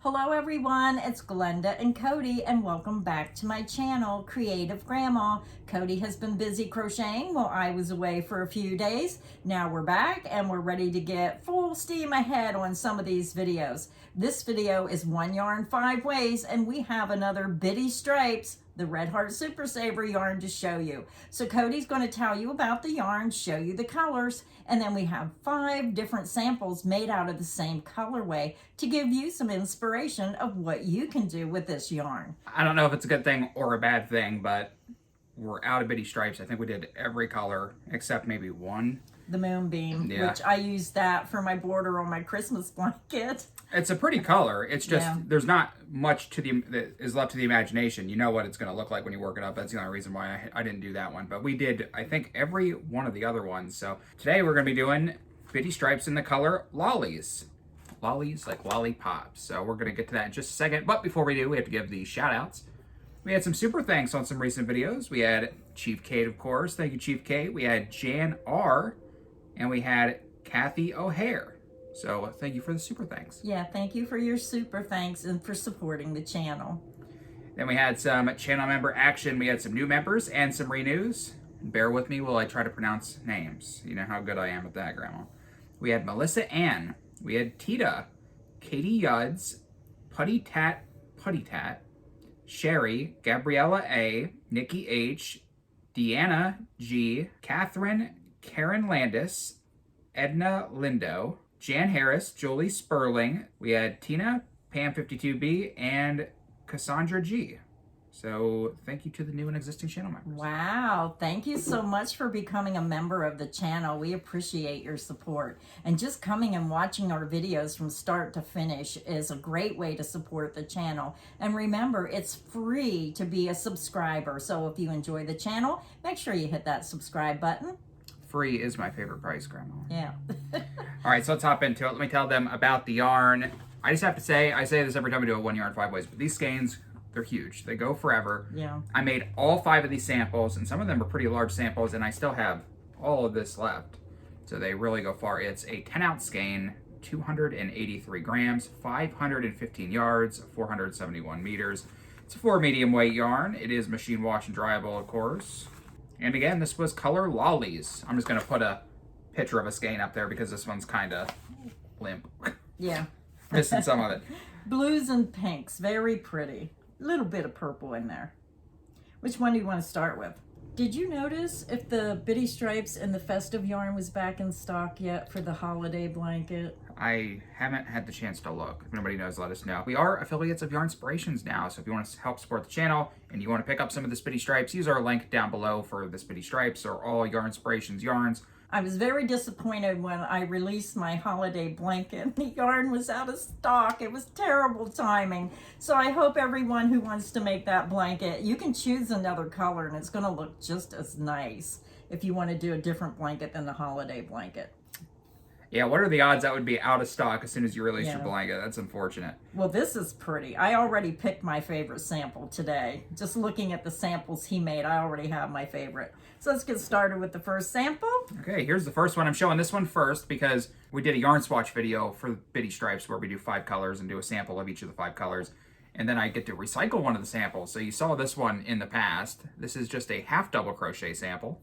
Hello everyone, it's Glenda and Cody and welcome back to my channel, Creative Grandma. Cody has been busy crocheting while I was away for a few days. Now we're back and we're ready to get full steam ahead on some of these videos. This video is 1 yarn 5 ways and we have another Bitty Stripes, the Red Heart Super Saver yarn to show you. So Cody's going to tell you about the yarn, show you the colors, and then we have 5 different samples made out of the same colorway to give you some inspiration of what you can do with this yarn. I don't know if it's a good thing or a bad thing, but we're out of Bitty Stripes. I think we did every color except maybe one. The Moonbeam, Yeah. which I used that for my border on my Christmas blanket. It's a pretty color. It's just, Yeah. there's not much that is left to the imagination. You know what it's going to look like when you work it up. That's the only reason why I didn't do that one. But we did, I think, every one of the other ones. So today we're going to be doing Bitty Stripes in the color Lollies. Lollies, like lollipops. So we're going to get to that in just a second. But before we do, we have to give the shout outs. We had some super thanks on some recent videos. We had Chief Kate, of course. Thank you, Chief Kate. We had Jan R. And we had Kathy O'Hare. So thank you for the super thanks. Yeah, thank you for your super thanks and for supporting the channel. Then we had some channel member action. We had some new members and some renews. Bear with me while I try to pronounce names. You know how good I am at that, Grandma. We had Melissa Ann. We had Tita, Katie Yuds, Putty Tat, Sherry, Gabriella A, Nikki H, Deanna G, Catherine, Karen Landis, Edna Lindo, Jan Harris, Jolie Sperling. We had Tina, Pam52B, and Cassandra G. So thank you to the new and existing channel members. Wow, thank you so much for becoming a member of the channel. We appreciate your support. And just coming and watching our videos from start to finish is a great way to support the channel. And remember, it's free to be a subscriber. So if you enjoy the channel, make sure you hit that subscribe button. Free is my favorite price, Grandma. Yeah. All right, so let's hop into it. Let me tell them about the yarn. I just have to say, I say this every time we do a 1 yarn 5 ways, but these skeins, they're huge. They go forever. Yeah. I made all 5 of these samples, and some of them are pretty large samples, and I still have all of this left. So they really go far. It's a 10-ounce skein, 283 grams, 515 yards, 471 meters. It's a 4 medium weight yarn. It is machine wash and dryable, of course. And again, this was color Lollies. I'm just going to put a picture of a skein up there because this one's kind of limp. Yeah. Missing some of it. Blues and pinks, very pretty. A little bit of purple in there. Which one do you want to start with? Did you notice if the Bitty Stripes and the festive yarn was back in stock yet for the holiday blanket? I haven't had the chance to look. If anybody knows, let us know. We are affiliates of Yarnspirations now, so if you want to help support the channel and you want to pick up some of the Bitty Stripes, use our link down below for the Bitty Stripes or all Yarnspirations yarns. I was very disappointed when I released my holiday blanket. The yarn was out of stock. It was terrible timing. So I hope everyone who wants to make that blanket, you can choose another color and it's going to look just as nice if you want to do a different blanket than the holiday blanket. Yeah, what are the odds that would be out of stock as soon as you release Yeah. your blanket? That's unfortunate. Well, this is pretty. I already picked my favorite sample today. Just looking at the samples he made, I already have my favorite. So let's get started with the first sample. Okay, here's the first one. I'm showing this one first because we did a yarn swatch video for Bitty Stripes where we do 5 colors and do a sample of each of the 5 colors. And then I get to recycle one of the samples. So you saw this one in the past. This is just a half double crochet sample.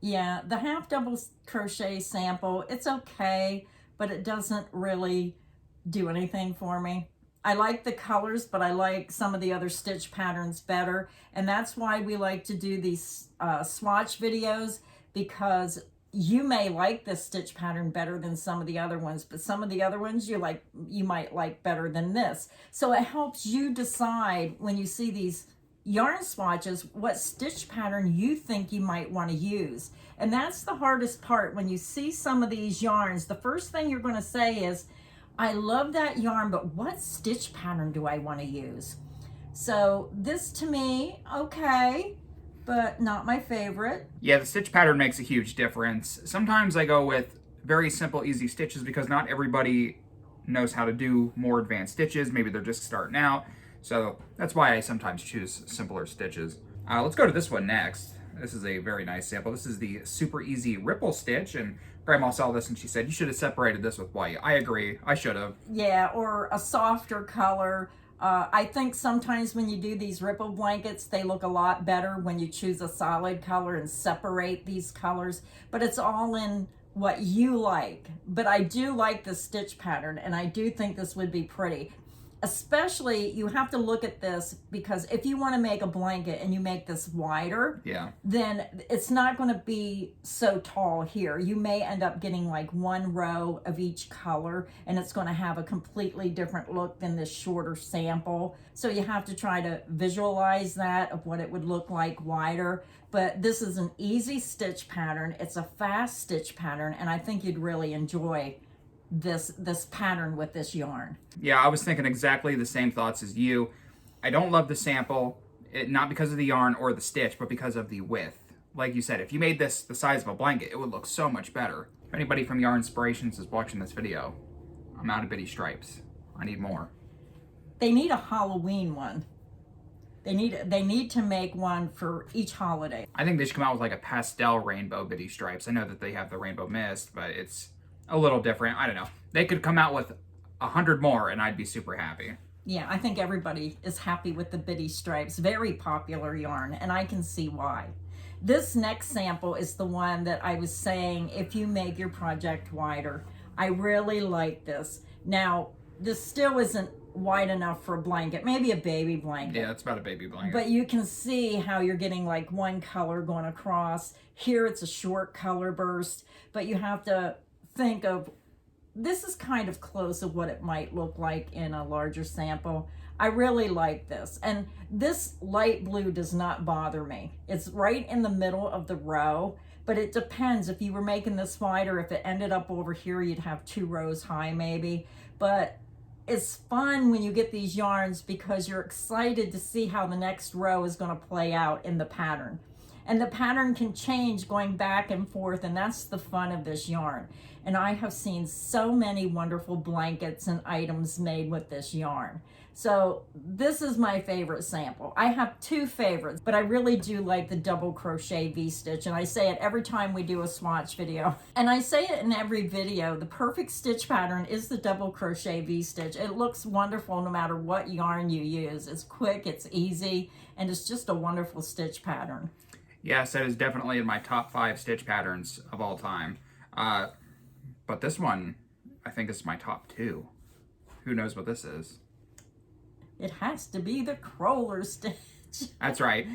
Yeah, the half double crochet sample, it's okay, but it doesn't really do anything for me. I like the colors, but I like some of the other stitch patterns better. And that's why we like to do these swatch videos, because you may like this stitch pattern better than some of the other ones, but some of the other ones you might like better than this. So it helps you decide when you see these yarn swatches what stitch pattern you think you might want to use. And that's the hardest part. When you see some of these yarns, the first thing you're going to say is, I love that yarn, but what stitch pattern do I want to use? So this to me, okay, but not my favorite. Yeah, the stitch pattern makes a huge difference. Sometimes I go with very simple, easy stitches because not everybody knows how to do more advanced stitches. Maybe they're just starting out. So that's why I sometimes choose simpler stitches. Let's go to this one next. This is a very nice sample. This is the Super Easy Ripple Stitch, and Grandma saw this and she said, you should have separated this with white. I agree. I should have. Yeah, or a softer color. I think sometimes when you do these ripple blankets, they look a lot better when you choose a solid color and separate these colors. But it's all in what you like. But I do like the stitch pattern, and I do think this would be pretty. Especially, you have to look at this because if you want to make a blanket and you make this wider, Yeah. then it's not going to be so tall here. You may end up getting like one row of each color, and it's going to have a completely different look than this shorter sample. So you have to try to visualize that of what it would look like wider. But this is an easy stitch pattern. It's a fast stitch pattern, and I think you'd really enjoy this pattern with this yarn. Yeah, I was thinking exactly the same thoughts as you. I don't love the sample, not because of the yarn or the stitch, but because of the width. Like you said, if you made this the size of a blanket, it would look so much better. If anybody from Yarnspirations is watching this video, I'm out of bitty stripes. I need more. They need a Halloween one. They need to make one for each holiday. I think they should come out with like a pastel rainbow bitty stripes. I know that they have the rainbow mist, but it's a little different. I don't know. They could come out with 100 more and I'd be super happy. Yeah, I think everybody is happy with the bitty stripes. Very popular yarn, and I can see why. This next sample is the one that I was saying, if you make your project wider. I really like this. Now, this still isn't wide enough for a blanket, maybe a baby blanket. Yeah, it's about a baby blanket. But you can see how you're getting like one color going across. Here it's a short color burst, but you have to think of, this is kind of close of what it might look like in a larger sample. I really like this, and this light blue does not bother me. It's right in the middle of the row, but it depends. If you were making this wider, if it ended up over here, you'd have 2 rows high maybe. But it's fun when you get these yarns because you're excited to see how the next row is going to play out in the pattern. And the pattern can change going back and forth, and that's the fun of this yarn. And I have seen so many wonderful blankets and items made with this yarn. So this is my favorite sample. I have 2 favorites, but I really do like the double crochet V-stitch, and I say it every time we do a swatch video. And I say it in every video, the perfect stitch pattern is the double crochet V-stitch. It looks wonderful no matter what yarn you use. It's quick, it's easy, and it's just a wonderful stitch pattern. Yes, that is definitely in my top 5 stitch patterns of all time. But this one, I think is my top 2. Who knows what this is? It has to be the crawler stitch. That's right.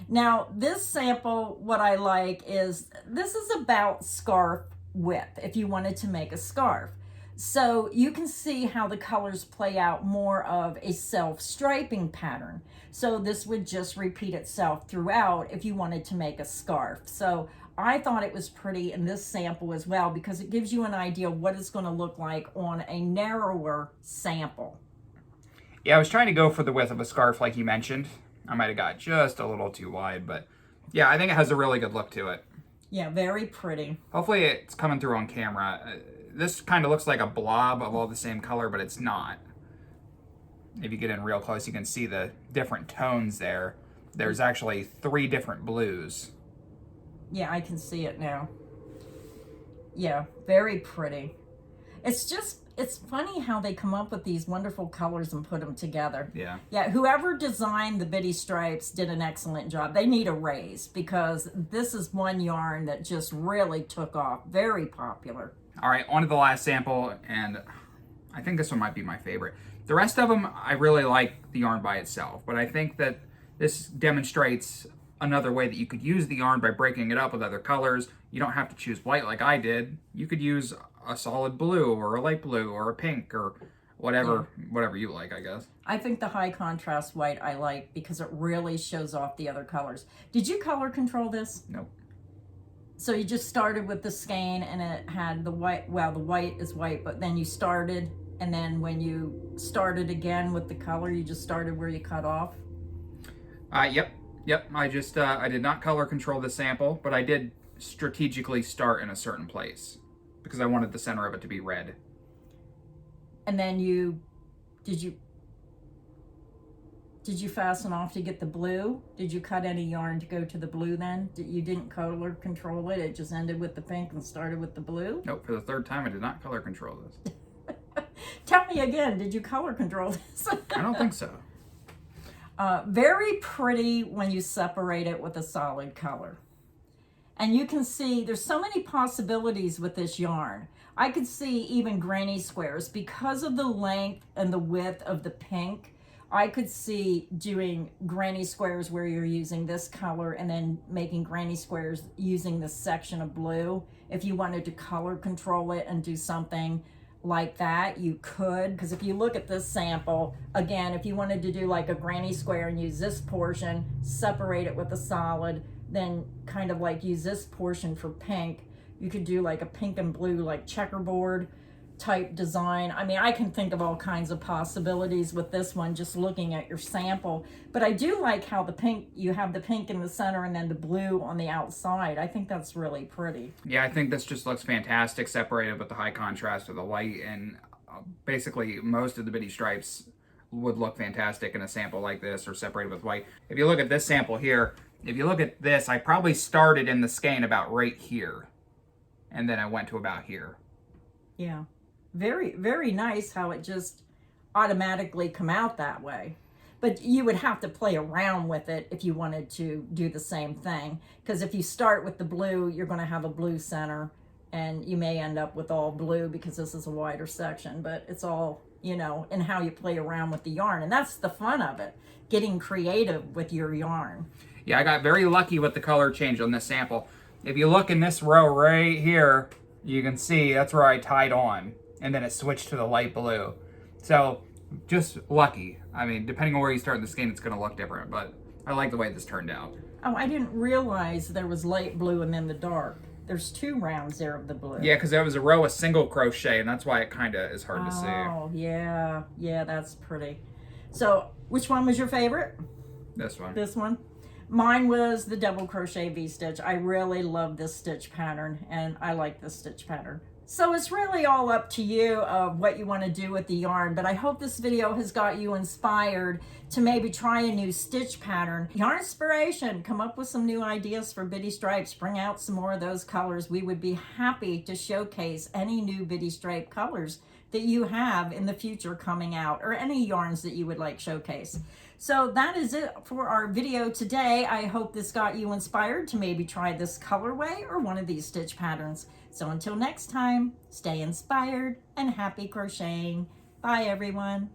Now, this sample, what I like is, this is about scarf width, if you wanted to make a scarf. So you can see how the colors play out more of a self-striping pattern. So this would just repeat itself throughout if you wanted to make a scarf. So I thought it was pretty in this sample as well because it gives you an idea of what it's going to look like on a narrower sample. Yeah, I was trying to go for the width of a scarf like you mentioned. I might have got just a little too wide, but yeah, I think it has a really good look to it. Yeah, very pretty. Hopefully it's coming through on camera. This kind of looks like a blob of all the same color, but it's not. If you get in real close, you can see the different tones there. There's actually 3 different blues. Yeah, I can see it now. Yeah, very pretty. It's funny how they come up with these wonderful colors and put them together. Yeah. Yeah, whoever designed the bitty stripes did an excellent job. They need a raise because this is one yarn that just really took off. Very popular. All right, on to the last sample, and I think this one might be my favorite. The rest of them, I really like the yarn by itself, but I think that this demonstrates another way that you could use the yarn by breaking it up with other colors. You don't have to choose white like I did. You could use a solid blue or a light blue or a pink or whatever you like, I guess. I think the high contrast white I like because it really shows off the other colors. Did you color control this? Nope. So you just started with the skein and it had the white, well, the white is white, but then you started, and then when you started again with the color, you just started where you cut off? Yep. I just, I did not color control the sample, but I did strategically start in a certain place because I wanted the center of it to be red. And then did Did you fasten off to get the blue? Did you cut any yarn to go to the blue then? You didn't color control it? It just ended with the pink and started with the blue? Nope, for the third time I did not color control this. Tell me again, did you color control this? I don't think so. Very pretty when you separate it with a solid color. And you can see there's so many possibilities with this yarn. I could see even granny squares because of the length and the width of the pink. I could see doing granny squares where you're using this color and then making granny squares using this section of blue. If you wanted to color control it and do something like that, you could. Because if you look at this sample, again, if you wanted to do like a granny square and use this portion, separate it with a solid, then kind of like use this portion for pink, you could do like a pink and blue like checkerboard type design. I mean, I can think of all kinds of possibilities with this one just looking at your sample, but I do like how the pink, you have the pink in the center and then the blue on the outside. I think that's really pretty. Yeah, I think this just looks fantastic separated with the high contrast of the white, and basically most of the bitty stripes would look fantastic in a sample like this or separated with white. If you look at this sample here, if you look at this, I probably started in the skein about right here and then I went to about here. Yeah. Very, very nice how it just automatically come out that way. But you would have to play around with it if you wanted to do the same thing. Because if you start with the blue, you're going to have a blue center and you may end up with all blue because this is a wider section. But it's all, you know, in how you play around with the yarn. And that's the fun of it, getting creative with your yarn. Yeah, I got very lucky with the color change on this sample. If you look in this row right here, you can see that's where I tied on. And then it switched to the light blue. So just lucky. I mean, depending on where you start in the skein, it's going to look different, but I like the way this turned out. Oh, I didn't realize there was light blue and then the dark. There's 2 rounds there of the blue. Yeah, because there was a row of single crochet, and that's why it kind of is hard to see. Oh, yeah. Yeah, that's pretty. So which one was your favorite? This one. This one? Mine was the double crochet V-stitch. I really love this stitch pattern, and I like this stitch pattern. So it's really all up to you of what you want to do with the yarn, but I hope this video has got you inspired to maybe try a new stitch pattern. Yarnspiration, come up with some new ideas for bitty stripes. Bring out some more of those colors. We would be happy to showcase any new bitty stripe colors that you have in the future coming out, or any yarns that you would like showcase. So that is it for our video today. I hope this got you inspired to maybe try this colorway or one of these stitch patterns. So until next time, stay inspired and happy crocheting. Bye everyone.